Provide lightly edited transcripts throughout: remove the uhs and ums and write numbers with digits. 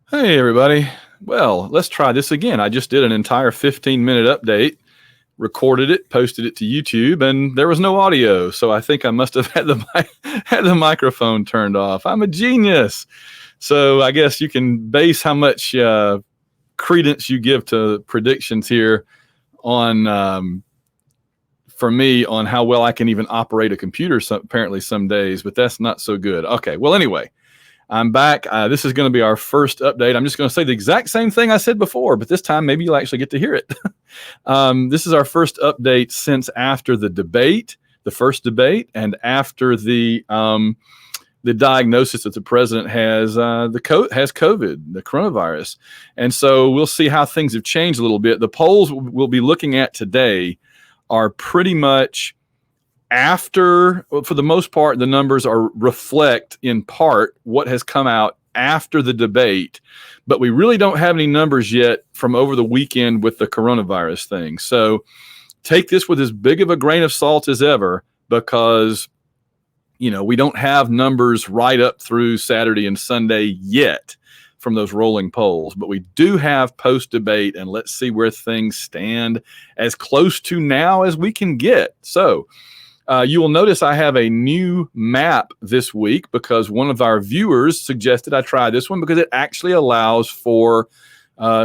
Hey, everybody. Well, let's try this again. I just did an entire 15-minute update, recorded it, posted it to YouTube, and there was no audio. So I think I must have had had the microphone turned off. I'm a genius. So I guess you can base how much credence you give to predictions here on, for me, on how well I can even operate a computer, apparently some days, but that's not so good. Okay, well, anyway. I'm back. This is going to be our first update. I'm just going to say the exact same thing I said before, but this time maybe you'll actually get to hear it. This is our first update since after the debate, the first debate, and after the diagnosis that the president has has COVID, the coronavirus. And so we'll see how things have changed a little bit. The polls we'll be looking at today are pretty much after, for the most part, the numbers reflect in part what has come out after the debate, but we really don't have any numbers yet from over the weekend with the coronavirus thing. So take this with as big of a grain of salt as ever, because we don't have numbers right up through Saturday and Sunday yet from those rolling polls, but we do have post-debate, and let's see where things stand as close to now as we can get. So you will notice I have a new map this week because one of our viewers suggested I try this one because it actually allows for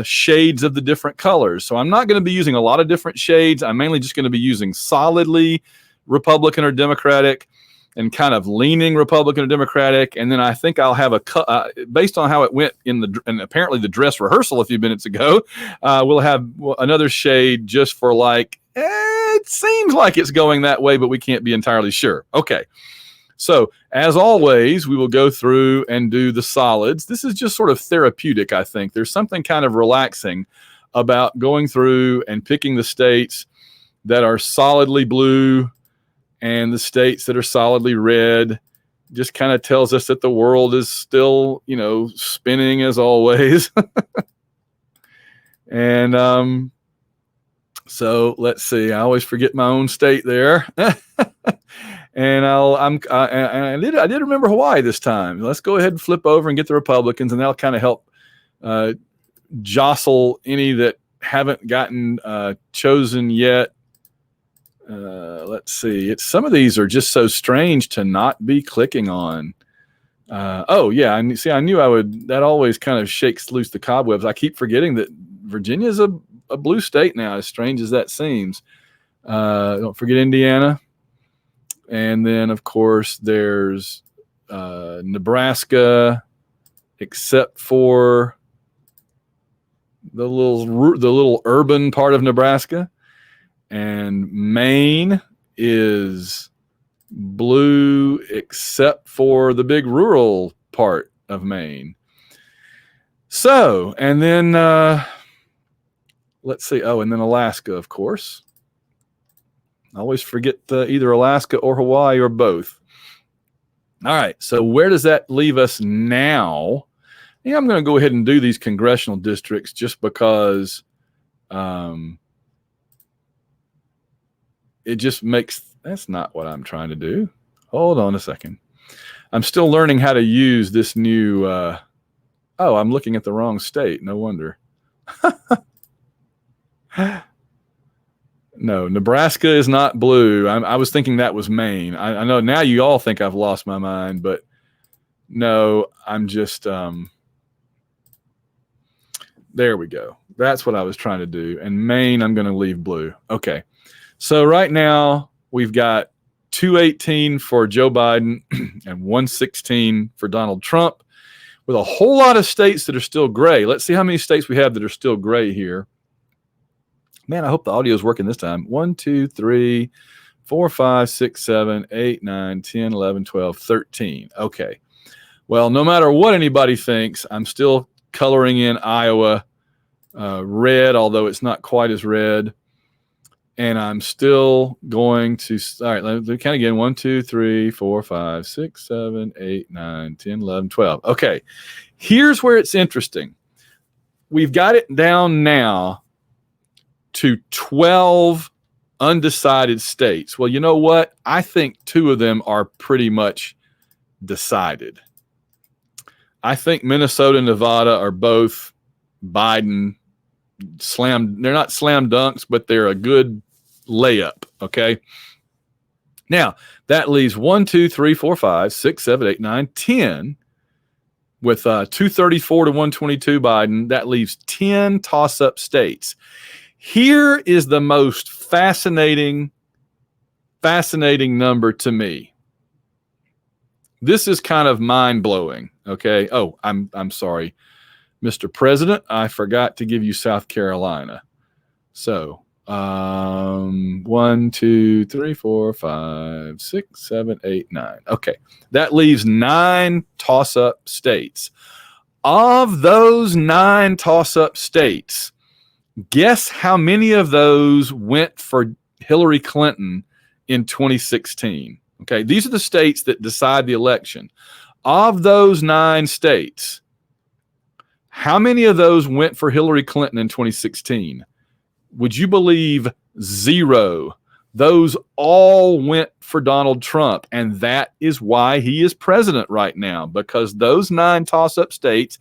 shades of the different colors. So I'm not going to be using a lot of different shades. I'm mainly just going to be using solidly Republican or Democratic and kind of leaning Republican or Democratic. And then I think I'll have based on how it went and apparently the dress rehearsal a few minutes ago, we'll have another shade just for it seems like it's going that way, but we can't be entirely sure. Okay. So as always, we will go through and do the solids. This is just sort of therapeutic, I think. There's something kind of relaxing about going through and picking the states that are solidly blue and the states that are solidly red. Just kind of tells us that the world is still, spinning as always. And so let's see. I always forget my own state there. And I did remember Hawaii this time. Let's go ahead and flip over and get the Republicans, and that'll kind of help jostle any that haven't gotten chosen yet. Let's see. Some of these are just so strange to not be clicking on. Oh yeah, I knew I would. That always kind of shakes loose the cobwebs. I keep forgetting that Virginia's a blue state now, as strange as that seems. Don't forget Indiana. And then, of course, there's Nebraska, except for the little urban part of Nebraska. And Maine is blue, except for the big rural part of Maine. So, and then let's see. Oh, and then Alaska, of course. I always forget either Alaska or Hawaii or both. All right. So where does that leave us now? Yeah, I'm going to go ahead and do these congressional districts just because it just makes, that's not what I'm trying to do. Hold on a second. I'm still learning how to use this new, oh, I'm looking at the wrong state. No wonder. No, Nebraska is not blue. I was thinking that was Maine. I know now you all think I've lost my mind, but no, I'm just, there we go. That's what I was trying to do. And Maine, I'm going to leave blue. Okay. So right now we've got 218 for Joe Biden and 116 for Donald Trump, with a whole lot of states that are still gray. Let's see how many states we have that are still gray here. Man, I hope the audio is working this time. 1, 2, 3, 4, 5, 6, 7, 8, 9, 10, 11, 12, 13. Okay. Well, no matter what anybody thinks, I'm still coloring in Iowa red, although it's not quite as red. And I'm still going to, all right, let me count again. 1, 2, 3, 4, 5, 6, 7, 8, 9, 10, 11, 12. Okay. Here's where it's interesting. We've got it down now to 12 undecided states. Well, you know what? I think 2 of them are pretty much decided. I think Minnesota and Nevada are both Biden they're not slam dunks, but they're a good layup. Okay. Now that leaves 1, 2, 3, 4, 5, 6, 7, 8, 9, 10 with 234 to 122 Biden. That leaves 10 toss-up states. Here is the most fascinating number to me. This is kind of mind-blowing. Okay. Oh, I'm sorry, Mr. President, I forgot to give you South Carolina. So 1, 2, 3, 4, 5, 6, 7, 8, 9. Okay. That leaves 9 toss-up states. Of those 9 toss-up states, guess how many of those went for Hillary Clinton in 2016? Okay. These are the states that decide the election. Of those 9 states, how many of those went for Hillary Clinton in 2016? Would you believe 0? Those all went for Donald Trump. And that is why he is president right now, because those 9 toss-up states,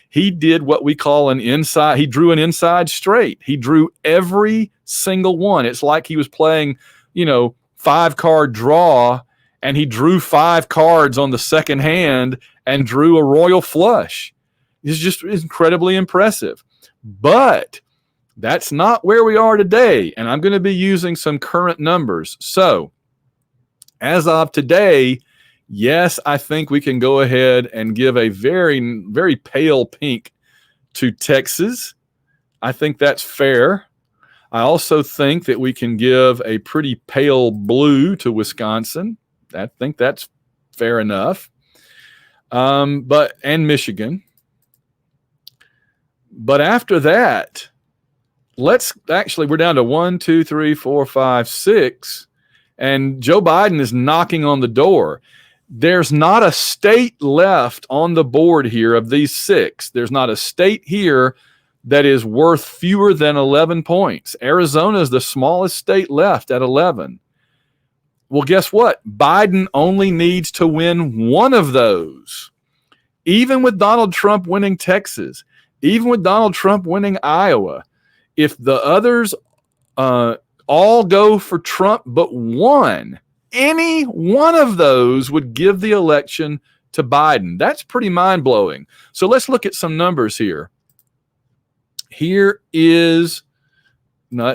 he did what we call he drew an inside straight. He drew every single one. It's like he was playing, 5-card draw, and he drew 5 cards on the second hand and drew a royal flush. It's just incredibly impressive. But that's not where we are today. And I'm going to be using some current numbers. So as of today, yes, I think we can go ahead and give a very, very pale pink to Texas. I think that's fair. I also think that we can give a pretty pale blue to Wisconsin. I think that's fair enough. And Michigan. But after that, we're down to 1, 2, 3, 4, 5, 6, and Joe Biden is knocking on the door. There's not a state left on the board here of these 6. There's not a state here that is worth fewer than 11 points. Arizona is the smallest state left at 11. Well, guess what? Biden only needs to win one of those. Even with Donald Trump winning Texas, even with Donald Trump winning Iowa, if the others all go for Trump but one, any one of those would give the election to Biden. That's pretty mind-blowing. So let's look at some numbers here. That's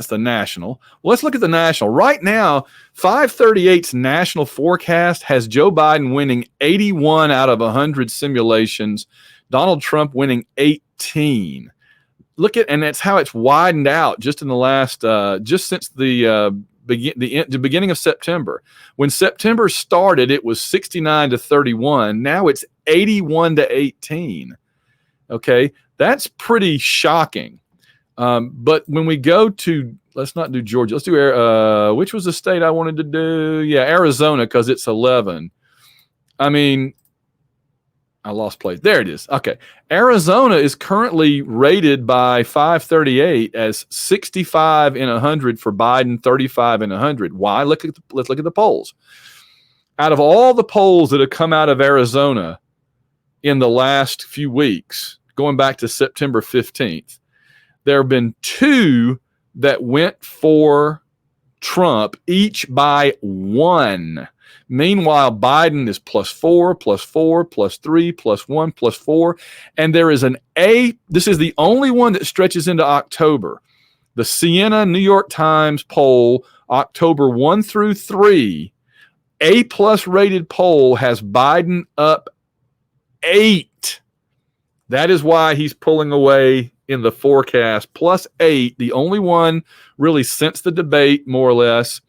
the national. Well, let's look at the national. Right now, 538's national forecast has Joe Biden winning 81 out of 100 simulations, Donald Trump winning 18. And that's how it's widened out just in the last, just since the beginning of September. When September started, it was 69 to 31. Now it's 81 to 18. Okay, that's pretty shocking. But when we go to, let's not do Georgia. Let's do, which was the state I wanted to do? Yeah, Arizona, because it's 11. I mean, I lost place. There it is. Okay. Arizona is currently rated by 538 as 65 in 100 for Biden, 35 in 100. Why? Let's look at the polls. Out of all the polls that have come out of Arizona in the last few weeks, going back to September 15th, there have been 2 that went for Trump, each by 1. Meanwhile, Biden is +4, +4, +3, +1, +4. And there is this is the only one that stretches into October. The Siena New York Times poll, October 1 through 3, A+ rated poll has Biden up 8. That is why he's pulling away in the forecast, +8, the only one really since the debate, more or less.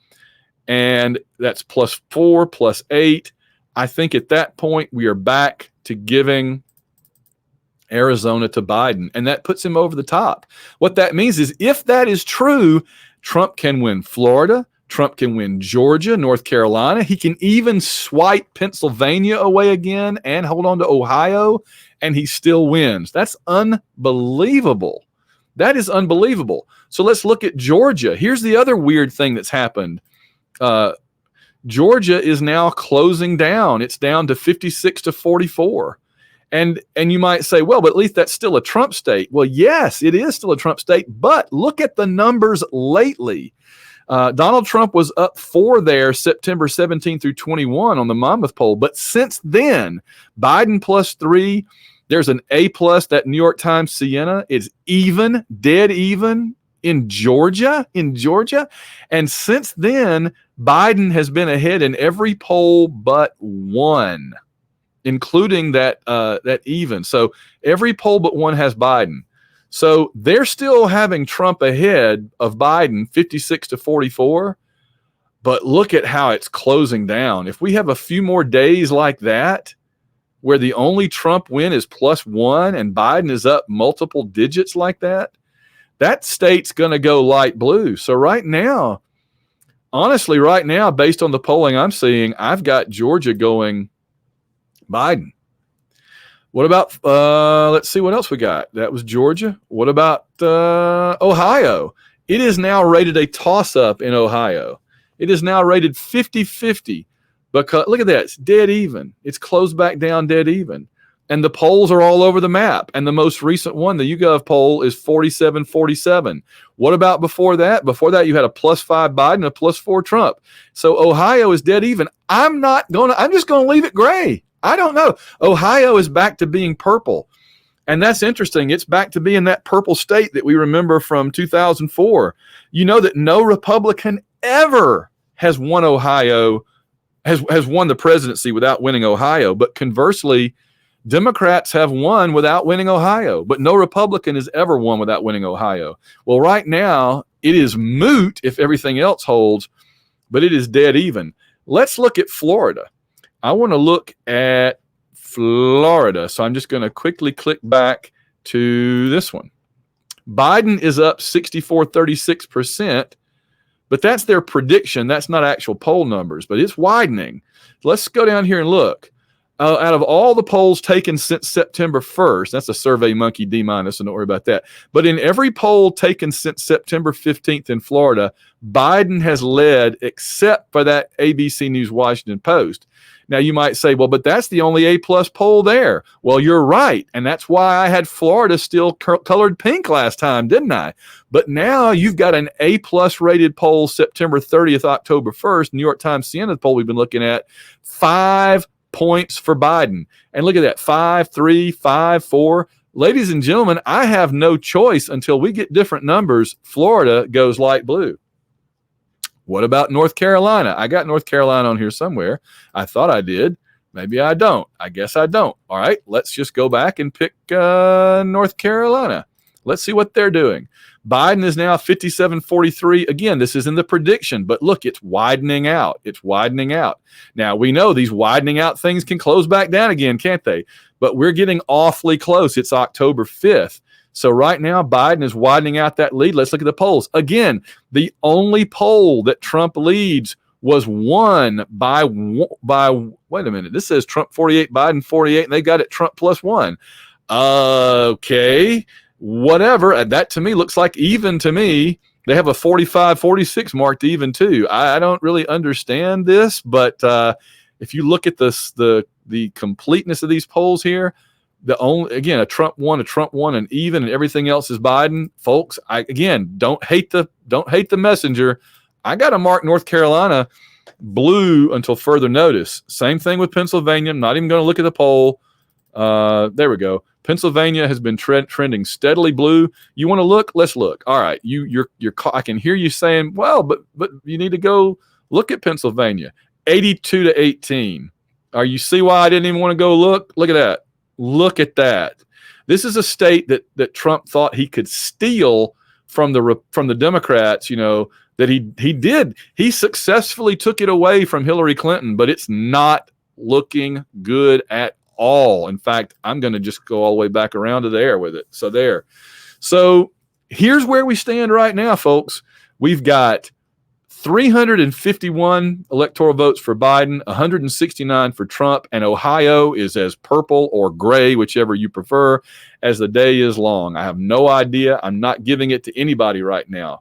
And that's +4, +8. I think at that point, we are back to giving Arizona to Biden, and that puts him over the top. What that means is if that is true, Trump can win Florida, Trump can win Georgia, North Carolina. He can even swipe Pennsylvania away again and hold on to Ohio, and he still wins. That's unbelievable. That is unbelievable. So let's look at Georgia. Here's the other weird thing that's happened. Georgia is now closing down. It's down to 56 to 44. And you might say, well, but at least that's still a Trump state. Well, yes, it is still a Trump state, but look at the numbers lately. Donald Trump was up 4 there September 17 through 21 on the Monmouth poll. But since then, Biden +3. There's an A+, that New York Times Siena is even, dead even in Georgia. And since then, Biden has been ahead in every poll but one, including that even. So every poll but one has Biden. So they're still having Trump ahead of Biden, 56-44. But look at how it's closing down. If we have a few more days like that, where the only Trump win is +1 and Biden is up multiple digits like that, that state's going to go light blue. So right now, honestly, based on the polling I'm seeing, I've got Georgia going Biden. What about, let's see what else we got. That was Georgia. What about Ohio? It is now rated a toss-up in Ohio. It is now rated 50-50 because, look at that, it's dead even. It's closed back down dead even. And the polls are all over the map. And the most recent one, the YouGov poll, is 47-47. What about before that? Before that, you had a +5 Biden and a +4 Trump. So Ohio is dead even. I'm just going to leave it gray. I don't know. Ohio is back to being purple. And that's interesting. It's back to being that purple state that we remember from 2004. You know that no Republican ever has won Ohio, has won the presidency without winning Ohio. But conversely, Democrats have won without winning Ohio, but no Republican has ever won without winning Ohio. Well, right now, it is moot if everything else holds, but it is dead even. Let's look at Florida. I want to look at Florida. So I'm just going to quickly click back to this one. Biden is up 64-36%, but that's their prediction. That's not actual poll numbers, but it's widening. Let's go down here and look. Out of all the polls taken since September 1st, that's a Survey Monkey D-, so don't worry about that. But in every poll taken since September 15th in Florida, Biden has led except for that ABC News Washington Post. Now, you might say, well, but that's the only A+ poll there. Well, you're right. And that's why I had Florida still colored pink last time, didn't I? But now you've got an A+ rated poll September 30th, October 1st, New York Times Siena poll we've been looking at, 5 points for Biden. And look at that, 5-3, 5-4. Ladies and gentlemen, I have no choice until we get different numbers. Florida goes light blue. What about North Carolina? I got North Carolina on here somewhere. I thought I did. Maybe I don't. I guess I don't. All right, let's just go back and pick North Carolina. Let's see what they're doing. Biden is now 57-43. Again, this is in the prediction, but look, it's widening out. It's widening out. Now, we know these widening out things can close back down again, can't they? But we're getting awfully close. It's October 5th. So right now, Biden is widening out that lead. Let's look at the polls. Again, the only poll that Trump leads was won by wait a minute. This says Trump 48, Biden 48, and they got it Trump +1. Okay, whatever. That to me looks like even to me. They have a 45-46 marked even too. I don't really understand this, but if you look at this, the completeness of these polls here, a Trump won, and even, and everything else is Biden. Folks, don't hate the messenger. I got to mark North Carolina blue until further notice. Same thing with Pennsylvania. I'm not even going to look at the poll. There we go. Pennsylvania has been trending steadily blue. You want to look? Let's look. All right. You're I can hear you saying, well, but you need to go look at Pennsylvania. 82-18. You see why I didn't even want to go look? Look at that. Look at that. This is a state that Trump thought he could steal from the Democrats, that he did. He successfully took it away from Hillary Clinton, but it's not looking good at all. In fact, I'm going to just go all the way back around to there with it. So there. So here's where we stand right now, folks. We've got 351 electoral votes for Biden, 169 for Trump, and Ohio is as purple or gray, whichever you prefer, as the day is long. I have no idea. I'm not giving it to anybody right now.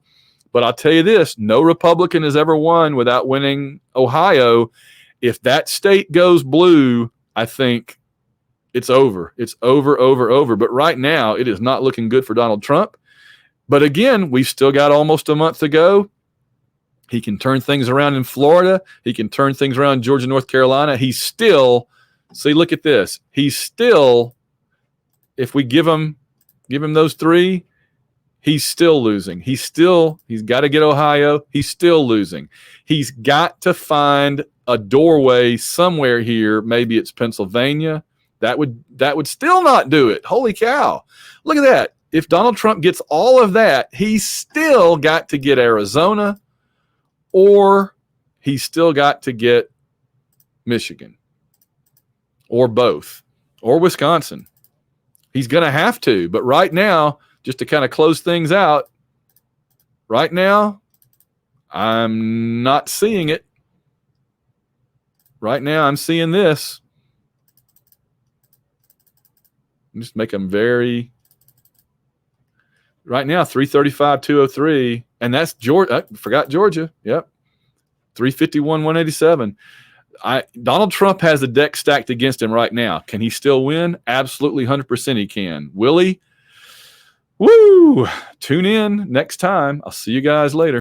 But I'll tell you this, no Republican has ever won without winning Ohio. If that state goes blue, I think it's over. It's over, over, over. But right now, it is not looking good for Donald Trump. But again, we've still got almost a month to go. He can turn things around in Florida. He can turn things around in Georgia, North Carolina. He's still, see, look at this. He's still, if we give him those three, he's still losing. He's got to get Ohio. He's still losing. He's got to find a doorway somewhere here. Maybe it's Pennsylvania. That would still not do it. Holy cow. Look at that. If Donald Trump gets all of that, he's still got to get Arizona, or he's still got to get Michigan, or both, or Wisconsin. He's going to have to. But right now, just to kind of close things out, right now, I'm not seeing it. Right now, I'm seeing this. Just make them very. Right now, 335, 203. And that's Georgia. I forgot Georgia. Yep. 351, 187. Donald Trump has the deck stacked against him right now. Can he still win? Absolutely 100% he can. Will he? Woo! Tune in next time. I'll see you guys later.